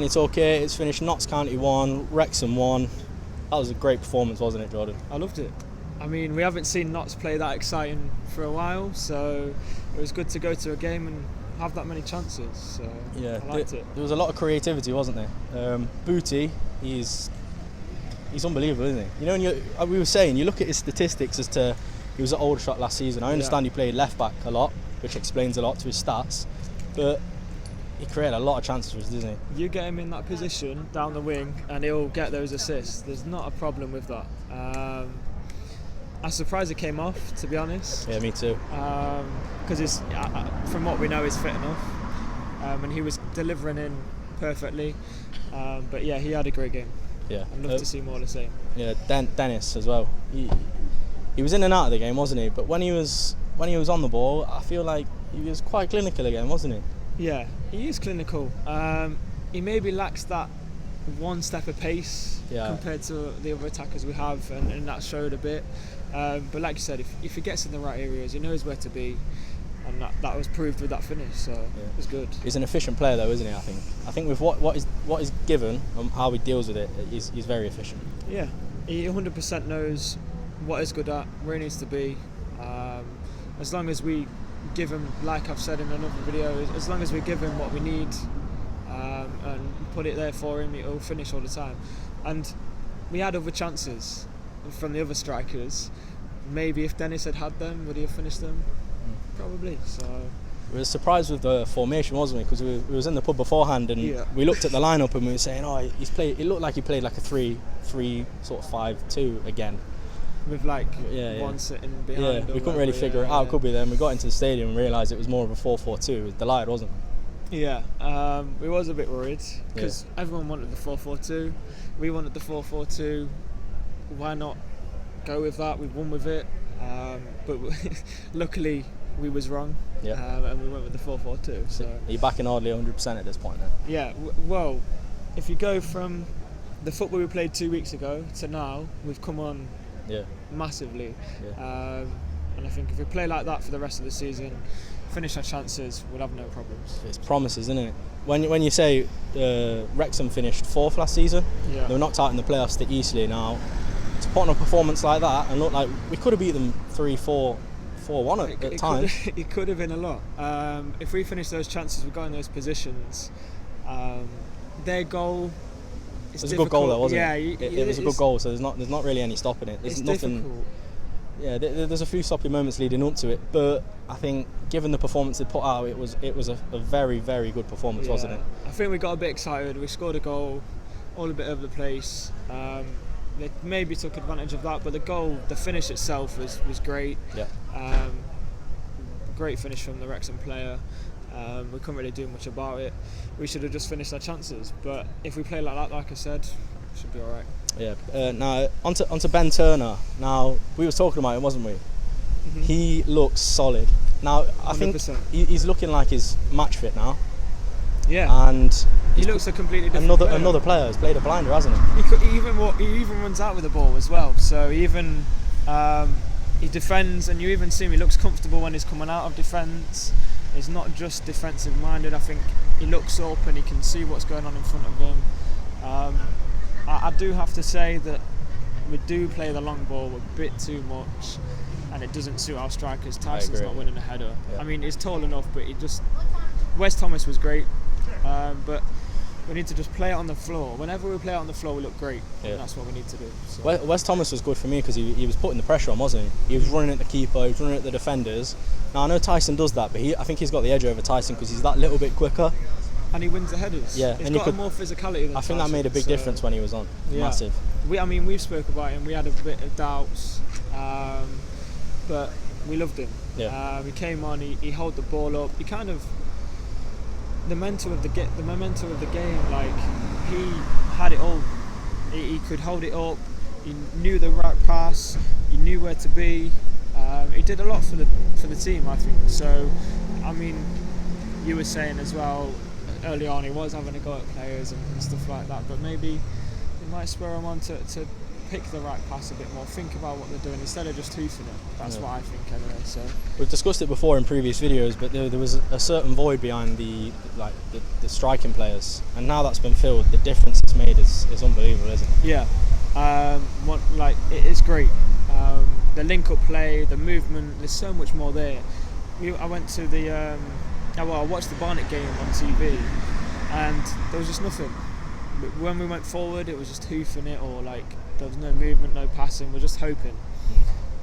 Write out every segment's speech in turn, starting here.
County Torquay. It's finished Notts County 1, Wrexham 1. That was a great performance, wasn't it, Jordan? I loved it. I mean, we haven't seen Notts play that exciting for a while, so it was good to go to a game and have that many chances. So Yeah, I liked it. There was a lot of creativity, wasn't there? Booty, he's unbelievable, isn't he? You know, we were saying, you look at his statistics as to he was at Aldershot last season. I understand he played left back a lot, which explains a lot to his stats, but he created a lot of chances for us, doesn't he? You get him in that position down the wing and he'll get those assists. There's not a problem with that. I'm surprised it came off, to be honest. Yeah, me too. Because from what we know, he's fit enough, and he was delivering in perfectly. But yeah, he had a great game. Yeah, I'd love to see more of the same. Yeah, Dennis as well. He was in and out of the game, wasn't he? But when he was on the ball, I feel like he was quite clinical again, wasn't he? Yeah, he is clinical. He maybe lacks that one step of pace compared to the other attackers we have, and that showed a bit. But like you said, if he gets in the right areas, he knows where to be, and that was proved with that finish. So it was good. He's an efficient player, though, isn't he? I think with what is given and how he deals with it, he's very efficient. Yeah, he 100% knows what he's good at, where he needs to be. As long as we give him, like I've said in another video, as long as we give him what we need and put it there for him, he'll finish all the time. And we had other chances from the other strikers. Maybe if Dennis had them, would he have finished them? Probably. So we were surprised with the formation, wasn't we? Because we was in the pub beforehand and we looked at the lineup and we were saying, it looked like he played like a 3-3 sort of 5-2 again. With one sitting behind. Yeah, we couldn't really figure it out, could we? Then we got into the stadium and realised it was more of a 4-4-2. It was delayed, wasn't it? Yeah, we was a bit worried because everyone wanted the 4-4-2. We wanted the 4-4-2. Why not go with that? We won with it, but luckily we was wrong. And we went with the 4-4-2. So are you backing Ardley 100% at this point then? Yeah. Well, if you go from the football we played 2 weeks ago to now, we've come on massively. And I think if we play like that for the rest of the season, finish our chances, we'll have no problems. It's promises, isn't it? When you say Wrexham finished 4th last season, they were knocked out in the playoffs to Eastleigh. Now, to put on a performance like that and look like we could have beat them 3-4, 4-1 at times. It could have been a lot. If we finish those chances, we got in those positions. Their goal. It was a good goal, though, wasn't it? It was a good goal, so there's not really any stopping it. There's nothing. Difficult. Yeah, there's a few sloppy moments leading up to it, but I think given the performance they put out, it was a very, very good performance, wasn't it? I think we got a bit excited. We scored a goal, all a bit over the place. They maybe took advantage of that, but the finish itself was great. Yeah. Great finish from the Wrexham player. We couldn't really do much about it. We should have just finished our chances, but if we play like that, like I said, it should be all right. Yeah. Now onto Ben Turner. Now we were talking about him, wasn't we? Mm-hmm. He looks solid. Now I 100%. Think he's looking like he's match fit now. Yeah. And he looks a completely different player. Another player has played a blinder, hasn't he? He even runs out with the ball as well. So he defends, and you even see him. He looks comfortable when he's coming out of defence. He's not just defensive minded. I think he looks up and he can see what's going on in front of him. I do have to say that we do play the long ball a bit too much, and it doesn't suit our strikers. Tyson's not winning a header. Yeah. I mean, he's tall enough, but Wes Thomas was great, but we need to just play it on the floor. Whenever we play it on the floor, we look great, and that's what we need to do. So. Wes Thomas was good for me because he was putting the pressure on, wasn't he? He was running at the keeper, he was running at the defenders. Now I know Tyson does that, but I think he's got the edge over Tyson because he's that little bit quicker. And he wins the headers. Yeah, he's got more physicality than I think Tyson, that made a big difference when he was on. Yeah. Massive. We've spoke about him. We had a bit of doubts, but we loved him. Yeah. He came on. He held the ball up. He kind of the momentum of the game. Like he had it all. He could hold it up. He knew the right pass. He knew where to be. He did a lot for the team, I think. So, I mean, you were saying as well early on he was having a go at players and stuff like that, but maybe it might spur him on to pick the right pass a bit more, think about what they're doing instead of just hoofing it. That's what I think anyway. So we've discussed it before in previous videos, but there was a certain void behind the striking players, and now that's been filled. The difference it's made is unbelievable, isn't it? Yeah, it is great. The link-up play, the movement. There's so much more there. I went to I watched the Barnet game on TV, and there was just nothing. When we went forward, it was just hoofing it, or there was no movement, no passing. We're just hoping.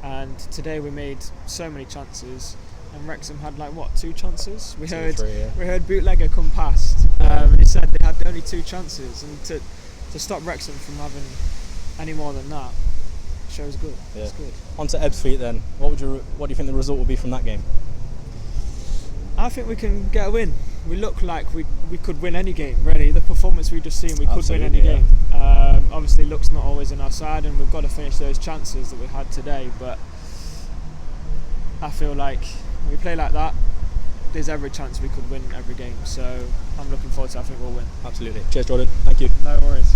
And today we made so many chances, and Wrexham had 2 chances. We heard Bootlegger come past. He said they had only 2 chances, and to stop Wrexham from having any more than that shows good. Yeah. It's good. On to Ebbsfleet then. What do you think the result will be from that game? I think we can get a win. We look like we could win any game, really. The performance we've just seen, we could win any game. Obviously, luck's not always on our side, and we've got to finish those chances that we had today. But I feel like when we play like that, there's every chance we could win every game. So I'm looking forward to it. I think we'll win. Absolutely. Cheers, Jordan. Thank you. No worries.